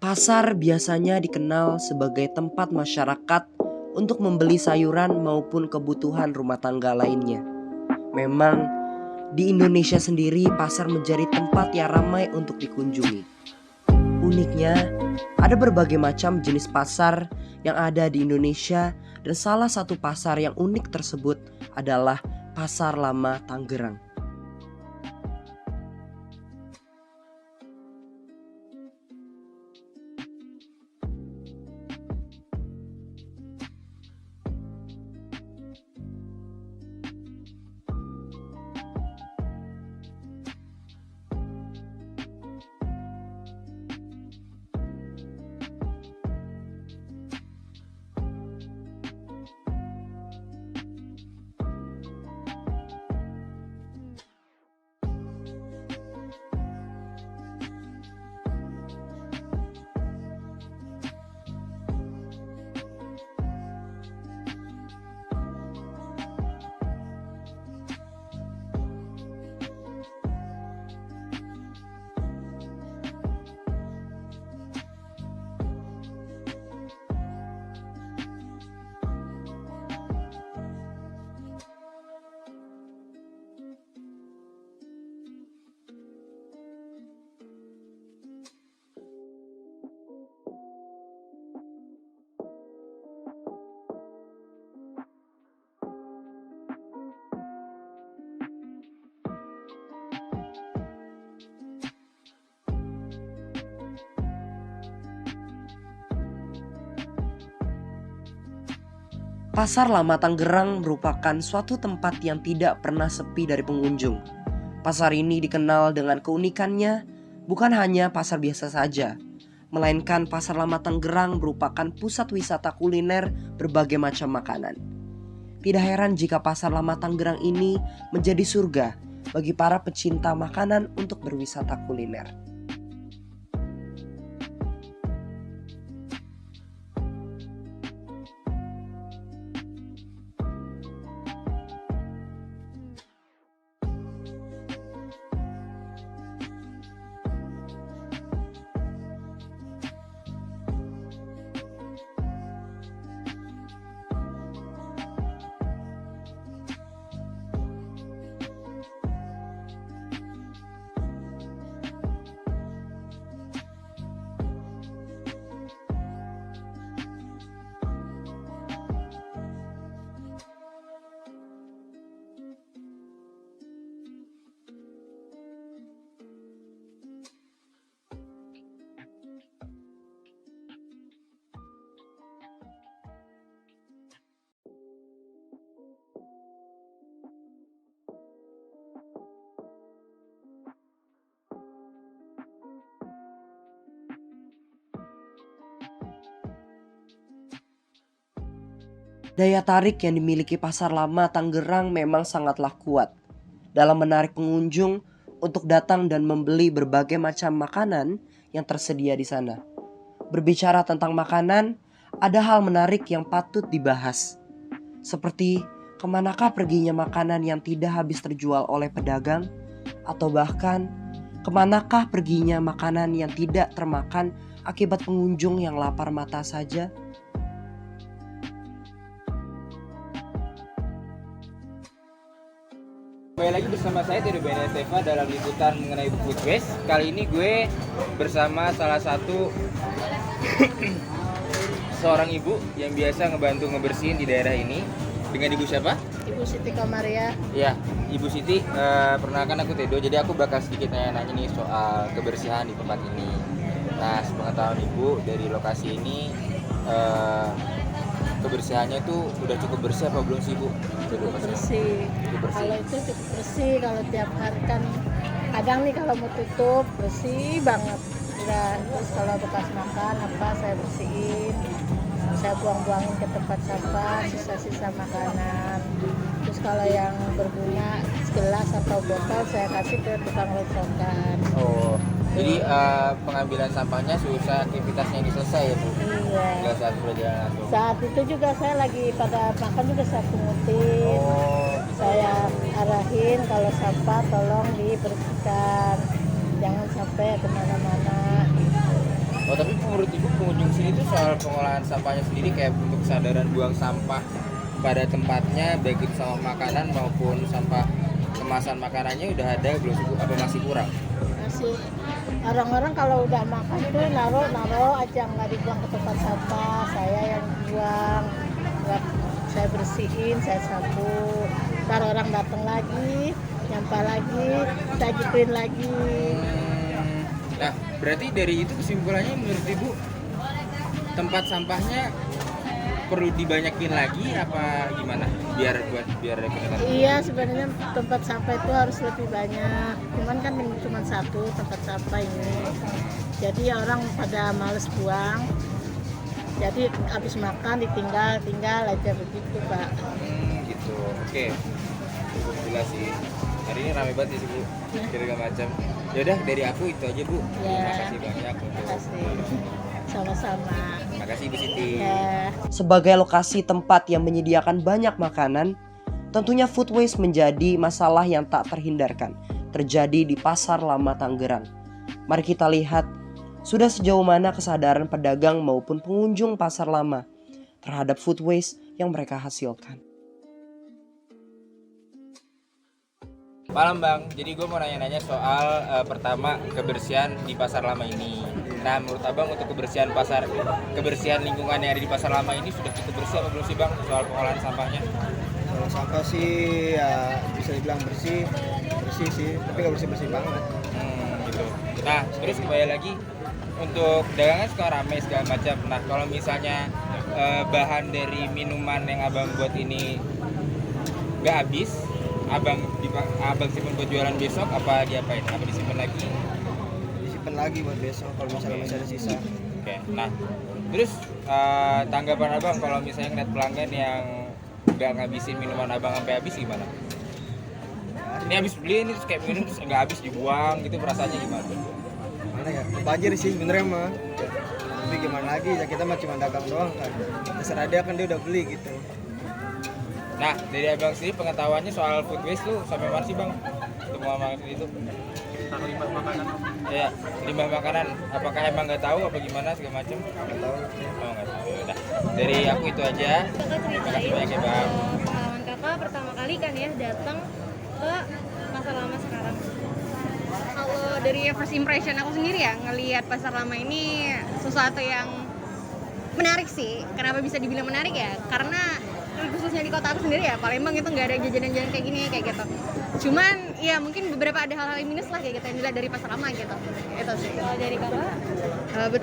Pasar biasanya dikenal sebagai tempat masyarakat untuk membeli sayuran maupun kebutuhan rumah tangga lainnya. Memang di Indonesia sendiri pasar menjadi tempat yang ramai untuk dikunjungi. Uniknya, ada berbagai macam jenis pasar yang ada di Indonesia dan salah satu pasar yang unik tersebut adalah Pasar Lama Tangerang. Pasar Lama Tangerang merupakan suatu tempat yang tidak pernah sepi dari pengunjung. Pasar ini dikenal dengan keunikannya, bukan hanya pasar biasa saja, melainkan Pasar Lama Tangerang merupakan pusat wisata kuliner berbagai macam makanan. Tidak heran jika Pasar Lama Tangerang ini menjadi surga bagi para pecinta makanan untuk berwisata kuliner. Daya tarik yang dimiliki Pasar Lama Tangerang memang sangatlah kuat dalam menarik pengunjung untuk datang dan membeli berbagai macam makanan yang tersedia di sana. Berbicara tentang makanan, ada hal menarik yang patut dibahas. Seperti kemanakah perginya makanan yang tidak habis terjual oleh pedagang, atau bahkan kemanakah perginya makanan yang tidak termakan akibat pengunjung yang lapar mata saja. Kembali lagi bersama saya Teddy Beneteva dalam liputan mengenai food waste. Kali ini gue bersama salah satu seorang ibu yang biasa ngebantu ngebersihin di daerah ini. Dengan ibu siapa? Ibu Siti Komaria. Ya, Ibu Siti, perkenalkan aku Tedo. Jadi aku bakal sedikit nanya-nanya nih soal kebersihan di tempat ini. Nah, sepengetahuan ibu dari lokasi ini, kebersihannya itu udah cukup bersih apa belum sih Bu? Cukup bersih. Kalau itu cukup bersih, kalau tiap hari kan kadang nih kalau mau tutup bersih banget. Udah, terus kalau bekas makan apa saya bersihin, saya buang-buangin ke tempat sampah sisa-sisa makanan. Terus kalau yang berguna gelas atau botol saya kasih ke tukang rontokan. Oh, jadi pengambilan sampahnya selesai aktivitasnya ini selesai ya Bu? Iya. Nggak saat berjalan langsung? Saat itu juga saya lagi pada makan juga saya pungutin. Oh, Saya arahin kalau sampah tolong dibersihkan, jangan sampai kemana-mana gitu. Oh tapi menurut ibu pengunjung sini tuh soal pengolahan sampahnya sendiri kayak untuk kesadaran buang sampah pada tempatnya baik itu sama makanan maupun sampah kemasan makanannya udah ada belum sih Bu? Apa masih kurang? Masih orang-orang kalau udah makan tuh naruh aja, nggak dibuang ke tempat sampah. Saya yang buang, saya bersihin, saya sapu. Ntar orang datang lagi, nyampah lagi, saya gituin lagi. Nah, berarti dari itu kesimpulannya menurut Ibu tempat sampahnya perlu dibanyakin lagi apa gimana? Biar rekan-rekan. Iya, sebenarnya tempat sampah itu harus lebih banyak. Cuman kan cuma satu tempat sampah ini. Jadi orang pada males buang. Jadi habis makan tinggal aja begitu, Pak. Gitu. Oke. Cukup jelas sih. Hari ini rame banget sih Bu. Kira-kira macam. Yaudah dari aku itu aja Bu. Ya. Terima kasih banyak untuk. Terima kasih. Sama-sama. Terima kasih Bu Siti. Ya. Sebagai lokasi tempat yang menyediakan banyak makanan, tentunya food waste menjadi masalah yang tak terhindarkan terjadi di Pasar Lama Tangerang. Mari kita lihat sudah sejauh mana kesadaran pedagang maupun pengunjung Pasar Lama terhadap food waste yang mereka hasilkan. Malam Bang, jadi gue mau nanya-nanya soal pertama kebersihan di Pasar Lama ini. Nah menurut Abang untuk kebersihan lingkungan yang ada di Pasar Lama ini sudah cukup bersih apa belum sih Bang soal pengolahan sampahnya? Kalau sampah sih ya bisa dibilang bersih sih, tapi nggak bersih banget. Gitu. Nah terus kembali lagi untuk dagangan suka rame segala macam. Nah kalau misalnya bahan dari minuman yang Abang buat ini nggak habis, Abang simpen buat jualan besok apa diapain? Apa disimpan lagi? Disimpan lagi buat besok kalau misalnya masih ada sisa. Oke. Nah, terus tanggapan Abang kalau misalnya ngeliat pelanggan yang nggak ngabisin minuman Abang sampai habis gimana? Ini habis beli ini terus kayak minum terus nggak habis dibuang gitu, perasaannya gimana? Mana ya? Kebanjir sih benernya mah. Tapi gimana lagi ya, kita mah cuma dagang doang kan. Terserah dia kan, dia udah beli gitu. Nah, dari Abang sendiri pengetahuannya soal food waste tuh sampai mana sih Bang? Untuk memakai itu? Taruh limbah makanan. Ya, limbah makanan. Apakah emang nggak tahu apa gimana segala macam? Nggak tahu. Oh nggak tahu. Udah. Dari aku itu aja. Kakak Terima kasih banyak ya ceritain Bang. pengalaman kakak pertama kali kan ya datang ke Pasar Lama sekarang. Kalau dari first impression aku sendiri ya ngelihat Pasar Lama ini sesuatu yang menarik sih. Kenapa bisa dibilang menarik ya? Karena khususnya di kota aku sendiri ya Palembang itu nggak ada jajanan-jajanan kayak gini kayak gitu. Cuman ya mungkin beberapa ada hal-hal yang minus lah kayak gitu yang dilihat dari Pasar Lama gitu. Itu sih. Kalau dari kakak?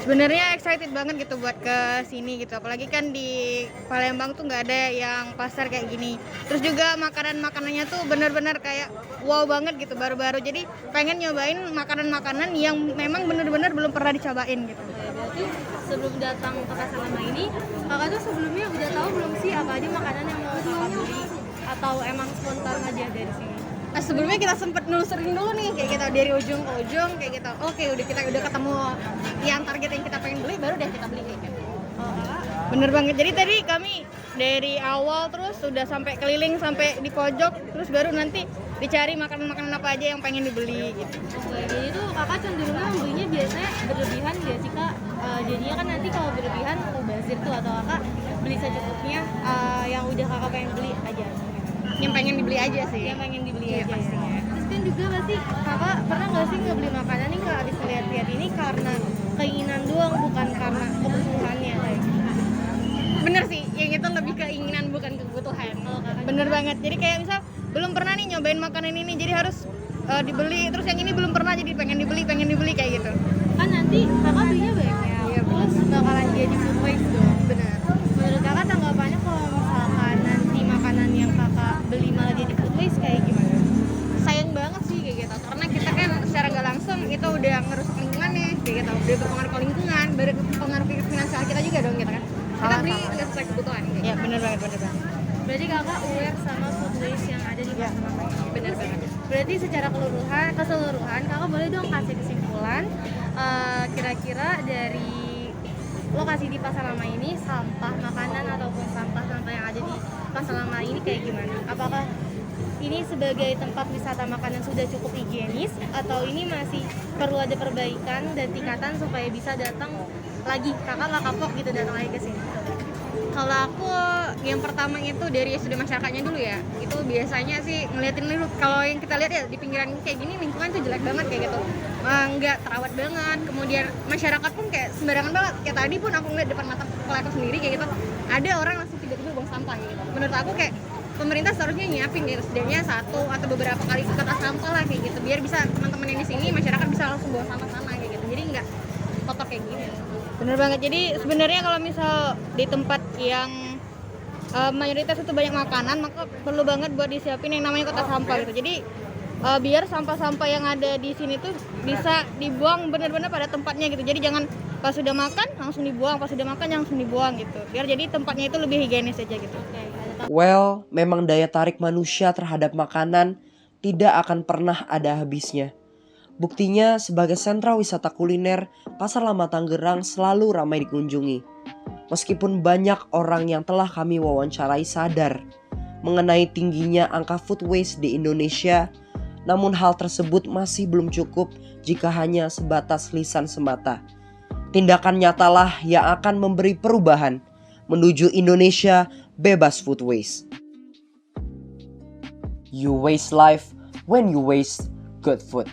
Sebenarnya excited banget gitu buat ke sini gitu. Apalagi kan di Palembang tuh nggak ada yang pasar kayak gini. Terus juga makanannya tuh bener-bener kayak wow banget gitu baru-baru. Jadi pengen nyobain makanan-makanan yang memang bener-bener belum pernah dicobain gitu. Berarti sebelum datang ke Pasar Lama ini, kakak tuh sebelumnya udah tahu belum sih apa aja makanan yang mau kakak beli? Atau emang spontan aja dari sini? Nah, sebelumnya kita sempet nelusurin dulu nih kayak gitu dari ujung ke ujung kayak gitu. Oke, kita udah ketemu yang target yang kita pengen beli, baru deh kita beli kayak gitu. Oh, kakak? Bener banget. Jadi tadi kami dari awal terus sudah sampai keliling sampai di pojok, terus baru nanti dicari makanan-makanan apa aja yang pengen dibeli gitu. Oke, jadi tuh kakak cenderungnya belinya biasanya berlebihan gak sih kak? Jadinya kan nanti kalau berlebihan mubazir tuh, atau kakak beli secukupnya yang udah kakak pengen beli aja? Yang pengen dibeli aja sih. Yang pengen dibeli Iya, aja pastinya. ya? Terus kan juga pasti kakak pernah gak sih ngebeli makanan nih kak abis lihat-lihat ini karena keinginan doang, bukan karena kebutuhannya kayak gitu? Bener sih, yang itu lebih keinginan bukan kebutuhan. Bener banget. Jadi kayak misal belum pernah nih nyobain makanan ini, jadi harus dibeli. Terus yang ini belum pernah, jadi pengen dibeli kayak gitu. Kan nanti kakak belinya banyak, Iya, terus bakalan jadi food waste dong. Bener. Menurut kakak tanggapannya kalau misalkan nanti makanan yang kakak beli malah jadi food waste kayak gimana? Sayang banget sih kayak gitu. Karena kita kan secara nggak langsung itu udah ngerusak lingkungan nih, kayak gitu. Udah berpengaruh ke lingkungan, berpengaruh ke finansial kita juga dong gitu kan. Kita beli nggak sesuai kebutuhan. Gitu. Ya bener banget. Berarti kakak aware sama food waste yang ada di Pasar Lama ini. Bener banget. Berarti secara keseluruhan kakak boleh dong kasih kesimpulan kira-kira dari lokasi di Pasar Lama ini sampah makanan ataupun sampah yang ada di Pasar Lama ini kayak gimana? Apakah ini sebagai tempat wisata makanan sudah cukup higienis atau ini masih perlu ada perbaikan dan tingkatan supaya bisa datang lagi, kakak nggak kapok gitu datang lagi ke sini. Kalau aku yang pertama itu dari sudut masyarakatnya dulu ya, itu biasanya sih ngeliatin dulu. Kalau yang kita lihat ya di pinggiran kayak gini lingkungan tuh jelek banget kayak gitu, nggak terawat banget. Kemudian masyarakat pun kayak sembarangan banget. Kayak tadi pun aku ngeliat depan mata kepala aku sendiri kayak gitu, ada orang langsung tiba-tiba buang sampah gitu. Menurut aku kayak pemerintah seharusnya nyiapin gitu, setidaknya satu atau beberapa kali kotak sampah lah kayak gitu, biar bisa teman-teman yang di sini masyarakat bisa langsung buang sampah sana kayak gitu, jadi nggak kotor kayak gini. Bener banget. Jadi sebenarnya kalau misal di tempat yang mayoritas itu banyak makanan, maka perlu banget buat disiapin yang namanya kotak sampah gitu. Jadi biar sampah-sampah yang ada di sini tuh bisa dibuang benar-benar pada tempatnya gitu. Jadi jangan pas sudah makan langsung dibuang, pas sudah makan langsung dibuang gitu. Biar jadi tempatnya itu lebih higienis aja gitu. Well, memang daya tarik manusia terhadap makanan tidak akan pernah ada habisnya. Buktinya sebagai sentra wisata kuliner, Pasar Lama Tangerang selalu ramai dikunjungi. Meskipun banyak orang yang telah kami wawancarai sadar mengenai tingginya angka food waste di Indonesia, namun hal tersebut masih belum cukup jika hanya sebatas lisan semata. Tindakan nyatalah yang akan memberi perubahan menuju Indonesia bebas food waste. You waste life when you waste good food.